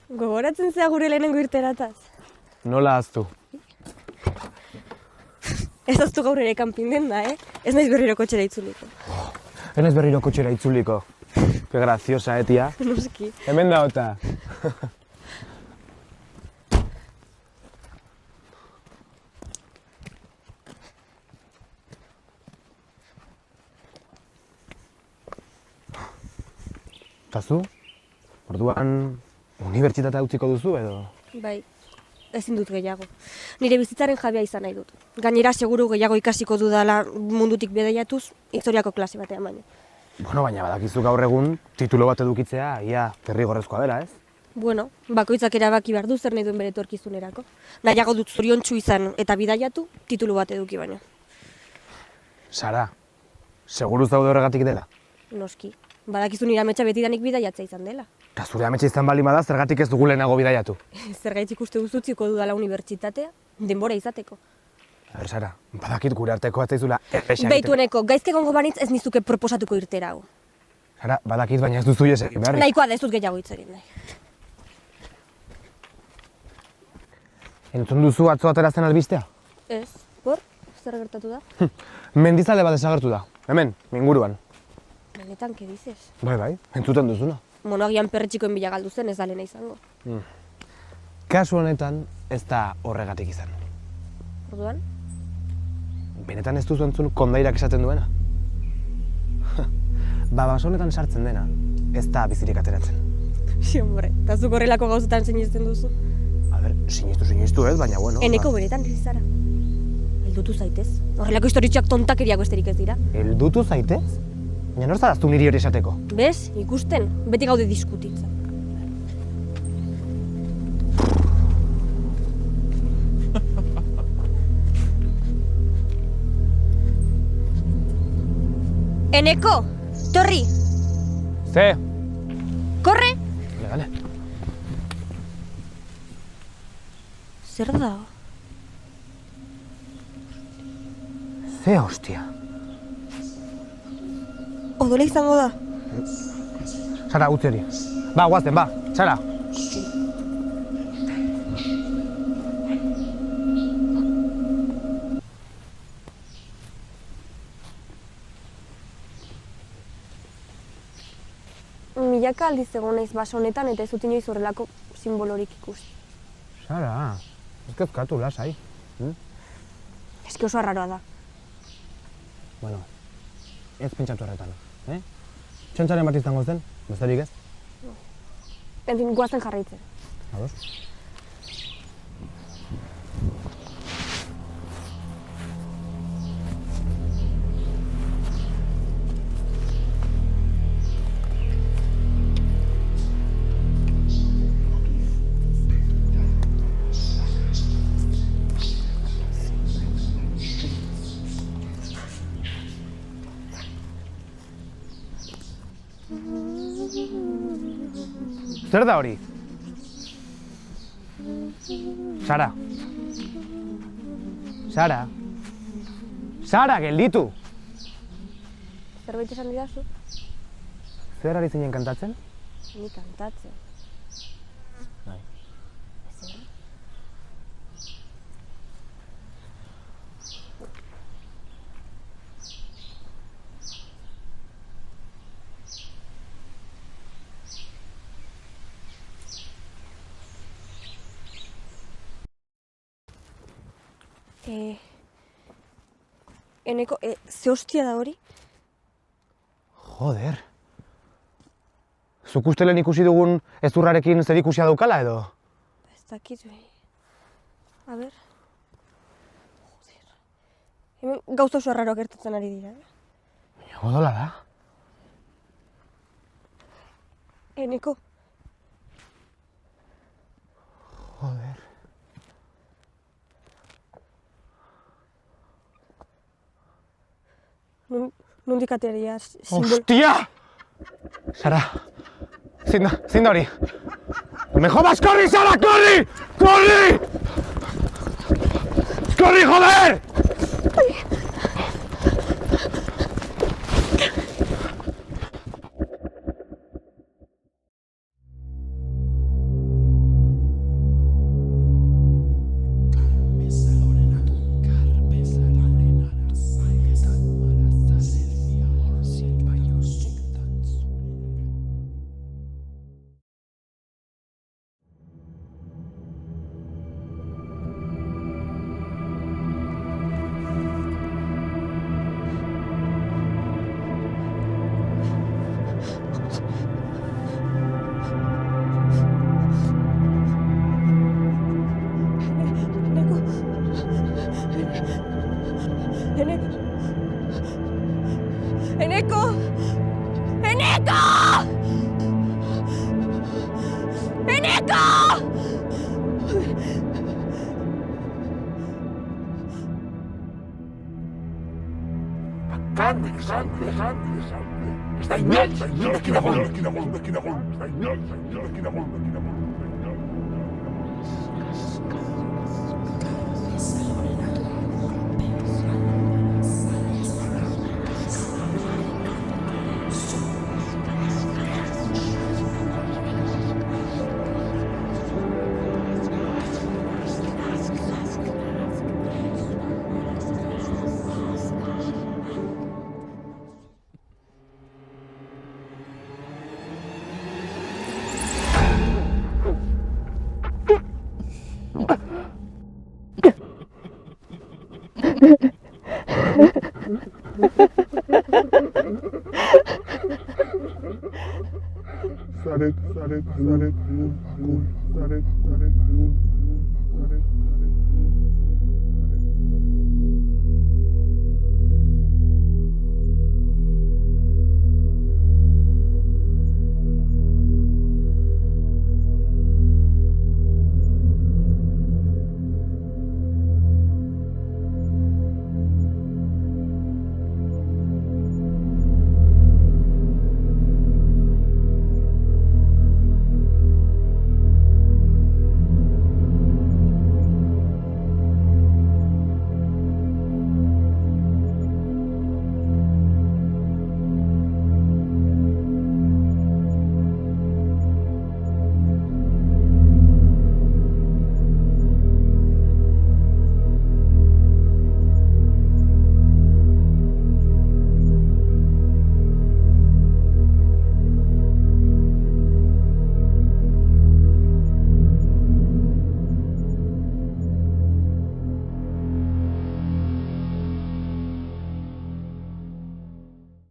Gogoratzen zea gure lehenengo irterataz. Nola aztu? Ez aztu gaur ere kanpingen da, Ez naiz berriro kotxera itzuliko. Ez naiz berriro kotxera itzuliko. Que graciosa, tia? Noski. Hemen da ota. Eta zu? Orduan, unibertsitatea utziko duzu edo? Bai, ezin dut gehiago. Nire bizitzaren jabea izan nahi dut. Gainera, seguru gehiago ikasiko dudala mundutik bidaiatuz, historiako klase batean baino. Bueno, baina badakizu gaur egun, titulo bat edukitzea, ia derrigorrezkoa dela, ez? Bueno, bakoitzak erabaki behar du zer nahi duen bere etorkizunerako. Nahiago dut zoriontsu izan eta bidaiatu, titulu bat eduki baino. Sara, seguruz daude horregatik dela? Noski, badakizu nire ametsa betidanik bidaiatzea izan dela. Eta zure ametsa izan bali bada, zergatik ez dugu lehenago bidaiatu? Zergaitzik uste duzutziko dudala unibertsitatea, denbora izateko. A ber, Sara, badakit gure arteko bat zaizula erresa egiten. Beitueneko, gaizke gongo banitz ez nizuke proposatuko irtera hau. Sara, badakit baina ez duzu ies egin beharrik. Nahikoa da ez dut gehiago hitz egin nahi. Entzun duzu atzo atera zen albistea? Ez, por? Zer gertatu da? Mendizale bat desagertu da, hemen, inguruan. Benetan, ke dices? Bai, entzuten duzuna. Monoagian perretxikoen bila galdu zen ez da lehena izango. Kasu honetan ez da horregatik izan. Orduan? Benetan ez duzu entzun kondairak esaten duena? Baso honetan sartzen dena, ez da bizirik ateratzen. Si, hombre, eta zuk horrelako gauzetan sinisten duzu. A ber, sinistu ez, baina bueno. Eneko benetan ez zara. Heldutu zaitez. Horrelako historitxoak tontakeriak besterik ez dira. Heldutu zaitez? Baina nor zaraztu niri hori esateko? Bez, ikusten, beti gaude diskutitzen. Eneko, torri! Ze? Korre! Bale. Zer da? Ze hostia. Odola izango da. Sara, utzi hori. Ba, guazten, ba, Sara. Milaka aldiz egon naiz baso honetan eta ez dut inoiz horrelako simbolorik ikusi. Sara, ez kezkatu, lasai. Eski oso arraroa da. Bueno, ez pentsatu horretan, Txontxaren bat izango zen, besterik ez? En fin, guazen jarraitzen. Ados? Zer da hori? Sara. Sara. Sara, gelditu! Zerbait esan didazu? Zer ari zinen kantatzen? Ni kantatzen. Bai. Ezer? Eneko, ze hostia da hori? Joder. Zuk uste lehen ikusi dugun ezurrarekin zer ikusia daukala edo? Ez dakit behi. A ber. Joder. Hemen gauza oso arraroak gertatzen ari dira. Baina odola da. Eneko. Joder. Nondik ateraria simbolo... Hostia! Sara, zein da hori? ¡Me jodas, corri, Sara, corri! ¡Corri! ¡Corri, joder! Eneko! Eneko! Eneko! Zaret,